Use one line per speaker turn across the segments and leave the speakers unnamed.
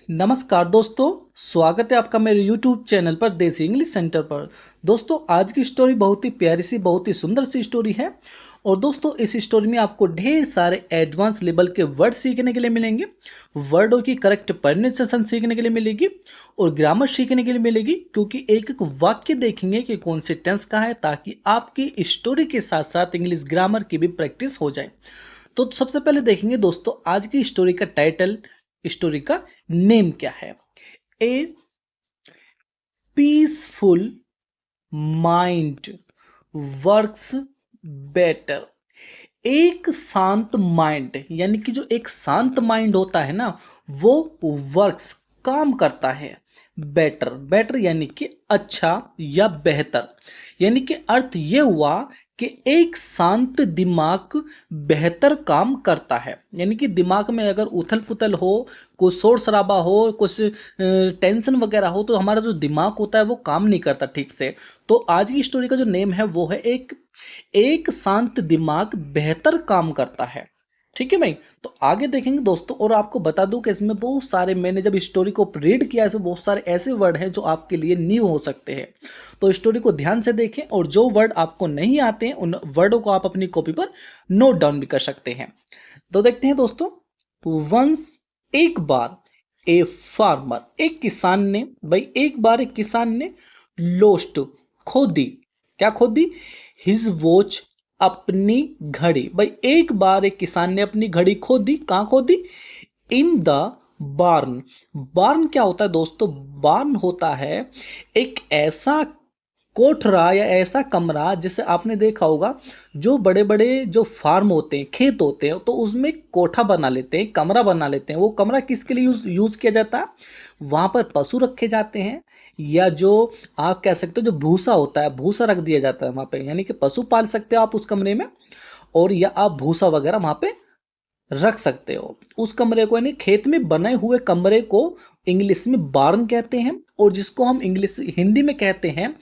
नमस्कार दोस्तों, स्वागत है आपका मेरे YouTube चैनल पर देसी इंग्लिश सेंटर पर। दोस्तों, आज की स्टोरी बहुत ही प्यारी सी, बहुत ही सुंदर सी स्टोरी है। और दोस्तों, इस स्टोरी में आपको ढेर सारे एडवांस लेवल के वर्ड सीखने के लिए मिलेंगे, वर्डों की करेक्ट प्रोनाउंसिएशन सीखने के लिए मिलेगी और ग्रामर सीखने के लिए मिलेगी, क्योंकि एक एक वाक्य देखेंगे कि कौन से टेंस का है, ताकि आपकी स्टोरी के साथ साथ इंग्लिश ग्रामर की भी प्रैक्टिस हो जाए। तो सबसे पहले देखेंगे दोस्तों, आज की स्टोरी का टाइटल, स्टोरी का नेम क्या है। ए पीसफुल माइंड वर्क्स बेटर। एक शांत माइंड, यानी कि जो एक शांत माइंड होता है ना, वो वर्क्स काम करता है बेटर। बेटर यानी कि अच्छा या बेहतर, यानी कि अर्थ ये हुआ कि एक शांत दिमाग बेहतर काम करता है। यानी कि दिमाग में अगर उथल पुथल हो, कुछ शोर शराबा हो, कुछ टेंशन वगैरह हो, तो हमारा जो दिमाग होता है वो काम नहीं करता ठीक से। तो आज की स्टोरी का जो नेम है वो है एक शांत दिमाग बेहतर काम करता है। ठीक है भाई। तो आगे देखेंगे दोस्तों, और आपको बता दूं कि इसमें बहुत सारे, मैंने जब स्टोरी को रीड किया, इसमें बहुत सारे ऐसे वर्ड हैं जो आपके लिए न्यू हो सकते हैं। तो स्टोरी को ध्यान से देखें, और जो वर्ड आपको नहीं आते हैं उन वर्डों को आप अपनी कॉपी पर नोट डाउन भी कर सकते हैं। तो देखते हैं दोस्तों। वंस, एक बार, ए फार्मर, एक किसान ने, भाई एक बार एक किसान ने लोस्ट, खो दी। क्या खो दी? हिज वॉच, अपनी घड़ी। भाई एक बार एक किसान ने अपनी घड़ी खो दी। कहां खो दी? इन द बार्न। बार्न क्या होता है दोस्तों? बार्न होता है एक ऐसा कोठरा या ऐसा कमरा, जिसे आपने देखा होगा, जो बड़े बड़े जो फार्म होते हैं, खेत होते हैं, तो उसमें कोठा बना लेते हैं, कमरा बना लेते हैं। वो कमरा किसके लिए यूज किया जाता है? वहां पर पशु रखे जाते हैं, या जो आप कह सकते हो जो भूसा होता है, भूसा रख दिया जाता है वहां पे। यानी कि पशु पाल सकते हो आप उस कमरे में, और या आप भूसा वगैरह वहां पे रख सकते हो उस कमरे को। यानी खेत में बने हुए कमरे को इंग्लिश में बार्न कहते हैं, और जिसको हम इंग्लिश हिंदी में कहते हैं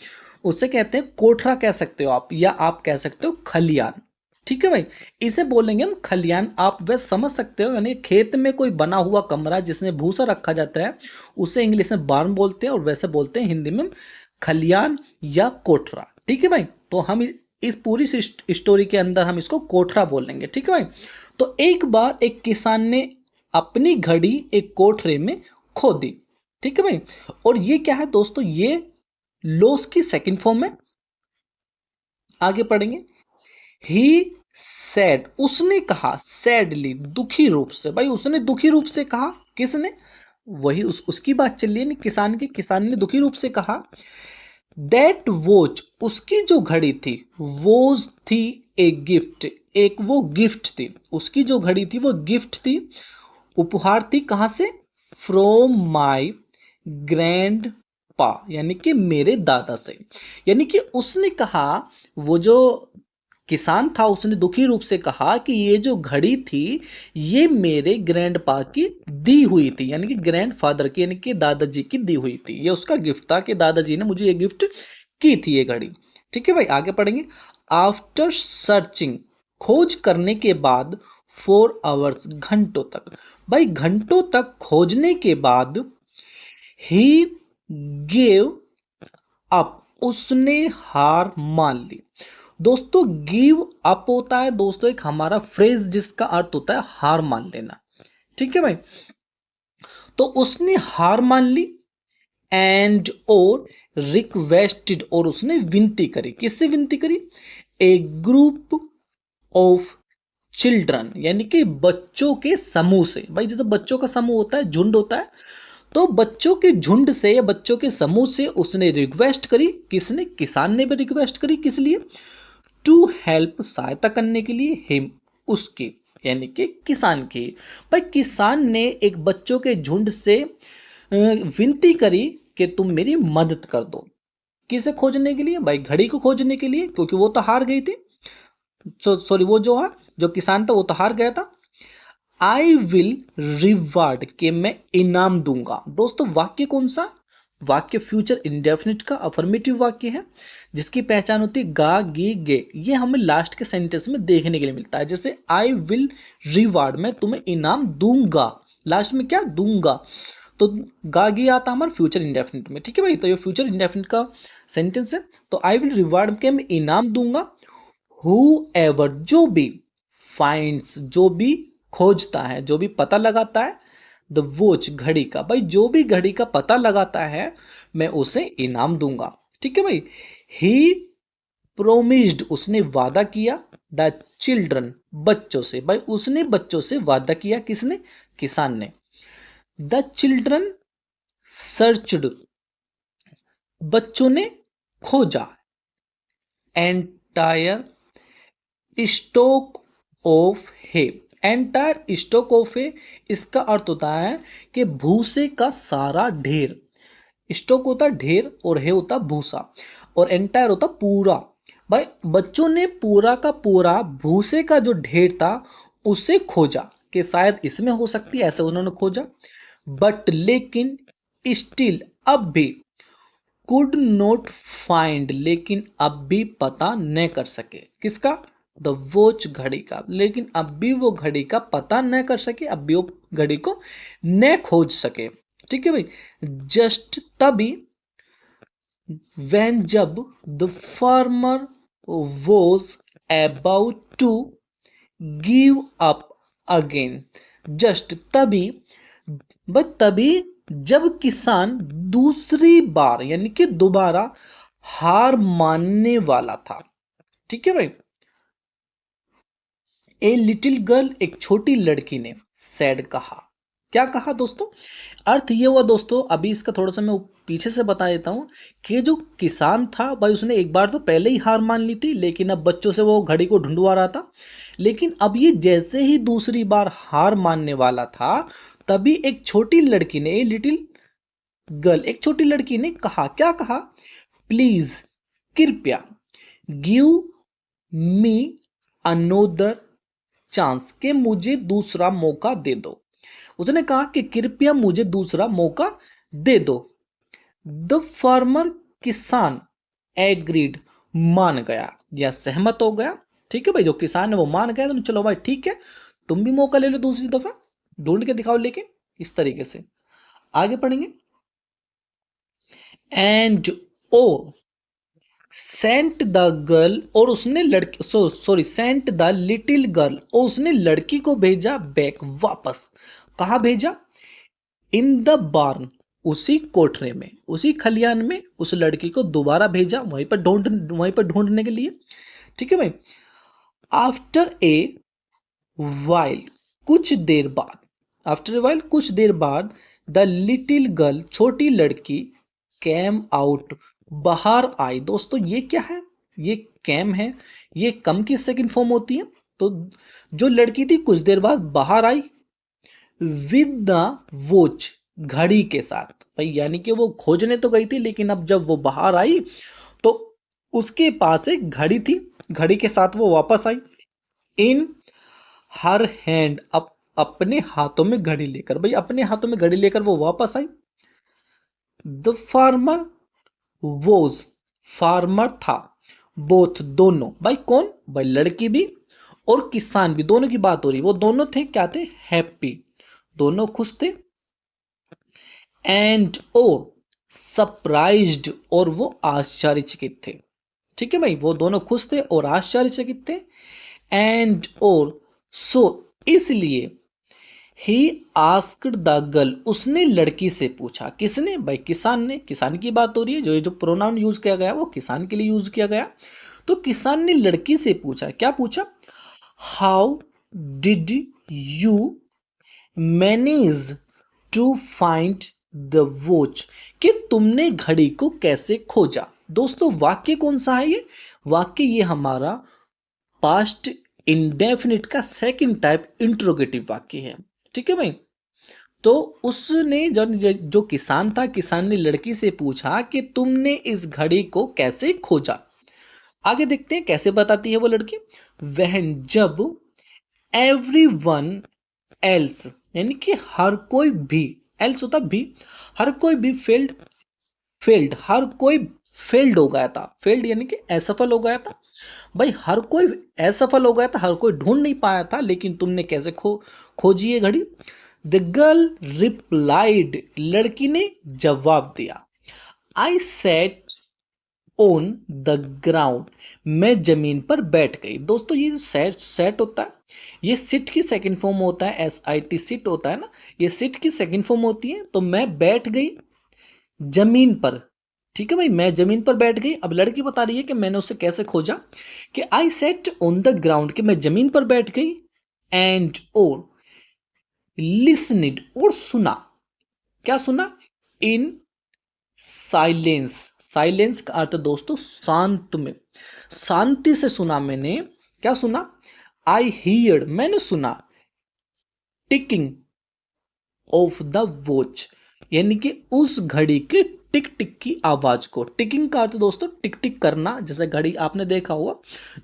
उसे कहते हैं कोठरा कह सकते हो आप, या आप कह सकते हो खलियान। ठीक है भाई, इसे बोलेंगे हम खलियान। आप वैसे समझ सकते हो, यानी खेत में कोई बना हुआ कमरा जिसमें भूसा रखा जाता है, उसे इंग्लिश में बार्न बोलते हैं, और वैसे बोलते हैं हिंदी में खलियान या कोठरा। ठीक है भाई। तो हम इस पूरी स्टोरी के अंदर हम इसको कोठरा बोलेंगे। ठीक है भाई। तो एक बार एक किसान ने अपनी घड़ी एक कोठरे में खो दी। ठीक है भाई। और ये क्या है दोस्तों? ये लॉस की सेकंड फॉर्म है। आगे पढ़ेंगे। ही सैड, उसने कहा, सैडली, दुखी रूप से। भाई उसने दुखी रूप से कहा। किसने? वही उसकी बात चल रही है ना, किसान की। किसान ने दुखी रूप से कहा दैट वॉच, उसकी जो घड़ी थी, वॉज थी ए गिफ्ट, एक वो गिफ्ट थी। उसकी जो घड़ी थी वो गिफ्ट थी, उपहार थी। कहां से? फ्रॉम माई ग्रैंड पा, यानी कि मेरे दादा से। यानी कि उसने कहा, वो जो किसान था उसने दुखी रूप से कहा कि ये जो घड़ी थी ये मेरे ग्रैंड पा की दी हुई थी, यानी कि ग्रैंड फादर की, यानी कि दादाजी की दी हुई थी। ये उसका गिफ्ट था कि दादाजी ने मुझे ये गिफ्ट की थी ये घड़ी। ठीक है भाई। आगे पढ़ेंगे। आफ्टर सर्चिंग, खोज करने के बाद, 4 आवर्स, घंटों तक। भाई घंटों तक खोजने के बाद, ही गेव अप, उसने हार मान ली। दोस्तों, गिव अप होता है दोस्तों एक हमारा फ्रेज जिसका अर्थ होता है हार मान लेना। ठीक है भाई। तो उसने हार मान ली, एंड और रिक्वेस्टेड, और उसने विनती करी। किससे विनती करी? ए ग्रुप ऑफ चिल्ड्रन, यानी कि बच्चों के समूह से। भाई जैसे बच्चों का समूह होता है, झुंड होता है, तो बच्चों के झुंड से या बच्चों के समूह से उसने रिक्वेस्ट करी। किसने? किसान ने भी रिक्वेस्ट करी। किस लिए? टू हेल्प, सहायता करने के लिए, हिम, उसकी, यानी कि किसान की। भाई किसान ने एक बच्चों के झुंड से विनती करी कि तुम मेरी मदद कर दो। किसे खोजने के लिए? भाई घड़ी को खोजने के लिए, क्योंकि वो तो हार गई थी। सॉरी, वो जो किसान था वो तो हार गया था। आई विल रिवार्ड, के मैं इनाम दूंगा। दोस्तों वाक्य कौन सा? वाक्य फ्यूचर इंडेफिनिट का अफर्मेटिव वाक्य है, जिसकी पहचान होती है गा, गी, गे। ये हमें लास्ट के सेंटेंस में देखने के लिए मिलता है। जैसे आई विल रिवार्ड, मैं तुम्हें इनाम दूंगा। लास्ट में क्या? दूंगा। तो गागी आता हमारा फ्यूचर इंडेफिनिट में। ठीक है भाई, तो ये फ्यूचर इंडेफिनिट का सेंटेंस है। तो आई विल रिवार्ड के मैं इनाम दूंगा हु एवर जो भी फाइंड्स जो भी खोजता है, जो भी पता लगाता है द वॉच घड़ी का, भाई जो भी घड़ी का पता लगाता है मैं उसे इनाम दूंगा। ठीक है भाई। ही प्रोमिस्ड उसने वादा किया द चिल्ड्रन बच्चों से, भाई उसने बच्चों से वादा किया, किसने? किसान ने। द चिल्ड्रन सर्चड बच्चों ने खोजा entire stock of hay, entire stock of hay इसका अर्थ होता है कि भूसे का सारा ढेर। स्टॉक होता ढेर और हे होता भूसा और एंटायर होता पूरा। भाई बच्चों ने पूरा का पूरा भूसे का जो ढेर था उसे खोजा कि शायद इसमें हो सकती है, ऐसे उन्होंने खोजा। बट लेकिन स्टिल अब भी कुड नॉट फाइंड लेकिन अब भी पता न कर सके, किसका? द वॉच घड़ी का। लेकिन अब भी वो घड़ी का पता न कर सके, अब भी वो घड़ी को न खोज सके। ठीक है भाई। जस्ट तभी when जब the farmer was about to give up again, just तभी, बस तभी जब किसान दूसरी बार यानी कि दोबारा हार मानने वाला था। ठीक है भाई। ए लिटिल गर्ल एक छोटी लड़की ने सैड कहा, क्या कहा दोस्तों? अर्थ ये हुआ दोस्तों, अभी इसका थोड़ा सा मैं पीछे से बता देता हूँ कि जो किसान था भाई उसने एक बार तो पहले ही हार मान ली थी, लेकिन अब बच्चों से वो घड़ी को ढूंढवा रहा था। लेकिन अब ये जैसे ही दूसरी बार हार मानने वाला था तभी एक छोटी लड़की ने, ए लिटिल गर्ल एक छोटी लड़की ने कहा, क्या कहा? प्लीज कृपया गिव मी अनोदर चांस, के मुझे दूसरा मौका दे दो। उसने कहा कि कृपया मुझे दूसरा मौका दे दो। द फार्मर किसान एग्रीड मान गया या सहमत हो गया। ठीक है भाई, जो किसान है वो मान गया, तो चलो भाई ठीक है तुम भी मौका ले लो दूसरी दफा, ढूंढ के दिखाओ। लेकिन इस तरीके से आगे पढ़ेंगे। And oh sent the girl और उसने लड़की sorry sent the little girl और उसने लड़की को भेजा बैक वापस। कहा भेजा? इन द बार्न उसी कोठरे में, उसी खलियान में उस लड़की को दोबारा भेजा वहीं पर ढूंढने के लिए। ठीक है भाई। आफ्टर ए वाइल कुछ देर बाद, आफ्टर ए वाइल कुछ देर बाद द लिटिल गर्ल छोटी लड़की कैम आउट बाहर आई। दोस्तों ये क्या है? ये कैम है, ये कम की सेकंड फॉर्म होती है। तो जो लड़की थी कुछ देर बाद बाहर आई विद द वॉच घड़ी के साथ। भाई यानी कि वो खोजने तो गई थी लेकिन अब जब वो बाहर आई तो उसके पास एक घड़ी थी, घड़ी के साथ वो वापस आई। इन हर हैंड अपने हाथों में घड़ी लेकर, भाई अपने हाथों में घड़ी लेकर वो वापस आई। द फार्मर वोज फार्मर था बोथ दोनों, भाई कौन? भाई लड़की भी और किसान भी, दोनों की बात हो रही। वो दोनों थे क्या थे? हैप्पी, दोनों खुश थे। एंड और सरप्राइज्ड और वो आश्चर्यचकित थे। ठीक है भाई, वो दोनों खुश थे और आश्चर्यचकित थे। एंड और सो इसलिए ही आस्क्ड द गर्ल उसने लड़की से पूछा। किसने? भाई किसान ने, किसान की बात हो रही है। जो प्रोनाउन यूज किया गया वो किसान के लिए यूज किया गया। तो किसान ने लड़की से पूछा, क्या पूछा? How did you manage to find the watch, कि तुमने घड़ी को कैसे खोजा। दोस्तों वाक्य कौन सा है ये? वाक्य ये हमारा पास्ट इंडेफिनिट का सेकंड टाइप इंट्रोगेटिव वाक्य है। ठीक है भाई। तो उसने जो किसान था, किसान ने लड़की से पूछा कि तुमने इस घड़ी को कैसे खोजा। आगे देखते हैं कैसे बताती है वो लड़की। वह जब एवरीवन एल्स यानी कि हर कोई भी, एल्स होता भी, हर कोई भी फेल्ड हर कोई फेल्ड हो गया था। फेल्ड यानी कि असफल हो गया था। भाई हर कोई असफल हो गया था, हर कोई ढूंढ नहीं पाया था, लेकिन तुमने कैसे खोजी ये घड़ी। द गर्ल रिप्लाइड, लड़की ने जवाब दिया। आई सेट ऑन द ग्राउंड, मैं जमीन पर बैठ गई। दोस्तों ये सेट सेट होता है, ये सिट की सेकंड फॉर्म होता है, SIT सिट होता है ना, ये सिट की सेकंड फॉर्म होती है। तो मैं बैठ गई जमीन पर, ठीक है भाई, मैं जमीन पर बैठ गई। अब लड़की बता रही है कि मैंने उसे कैसे खोजा, कि आई सेट ऑन द ग्राउंड, कि मैं जमीन पर बैठ गई, एंड और लिसनिड, और सुना। क्या सुना? इन साइलेंस, साइलेंस का अर्थ दोस्तों शांत में, शांति से सुना मैंने। क्या सुना? आई हियर, मैंने सुना, टिकिंग ऑफ द वॉच, यानी कि उस घड़ी के टिक टिक की आवाज को। टिकिंग का अर्थ दोस्तों टिक टिक करना, जैसे घड़ी आपने देखा होगा,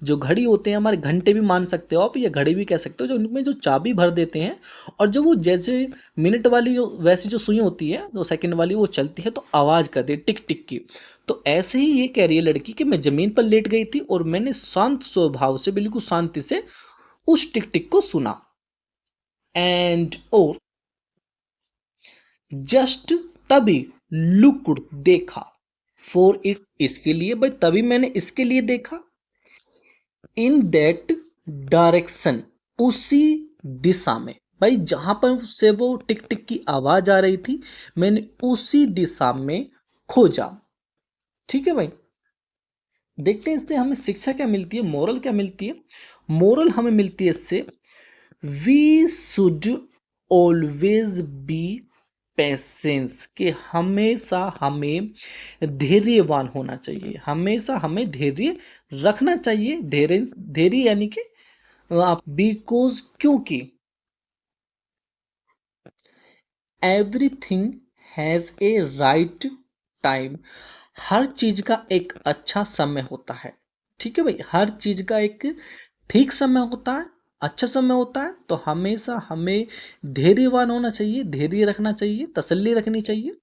जो घड़ी होते हैं हमारे, घंटे भी मान सकते हो आप या घड़ी भी कह सकते हो, जो उनमें जो चाबी भर देते हैं और जो वो जैसे मिनट वाली जो वैसी जो सुई होती है, जो सेकंड वाली वो चलती है तो आवाज करती है टिक टिक की। तो ऐसे ही ये कह रही है लड़की कि मैं जमीन पर लेट गई थी और मैंने शांत स्वभाव से, बिल्कुल शांति से उस टिक टिक को सुना। एंड और जस्ट, तभी, लुक्ड, देखा, फॉर इट, इसके लिए भाई, तभी मैंने इसके लिए देखा, इन दैट डायरेक्शन, उसी दिशा में। भाई जहां पर से वो टिक टिक की आवाज आ रही थी, मैंने उसी दिशा में खोजा। ठीक है भाई, देखते हैं इससे हमें शिक्षा क्या मिलती है, मोरल क्या मिलती है। मोरल हमें मिलती है इससे, we should always be patience, कि हमेशा हमें धैर्यवान होना चाहिए, हमेशा हमें धैर्य रखना चाहिए। धैर्य, धैर्य यानी कि आप, बिकॉज, क्योंकि, everything has a right time, हर चीज का एक अच्छा समय होता है। ठीक है भाई, हर चीज का एक ठीक समय होता है, अच्छा समय होता है। तो हमेशा हमें धैर्यवान होना चाहिए, धैर्य रखना चाहिए, तसल्ली रखनी चाहिए।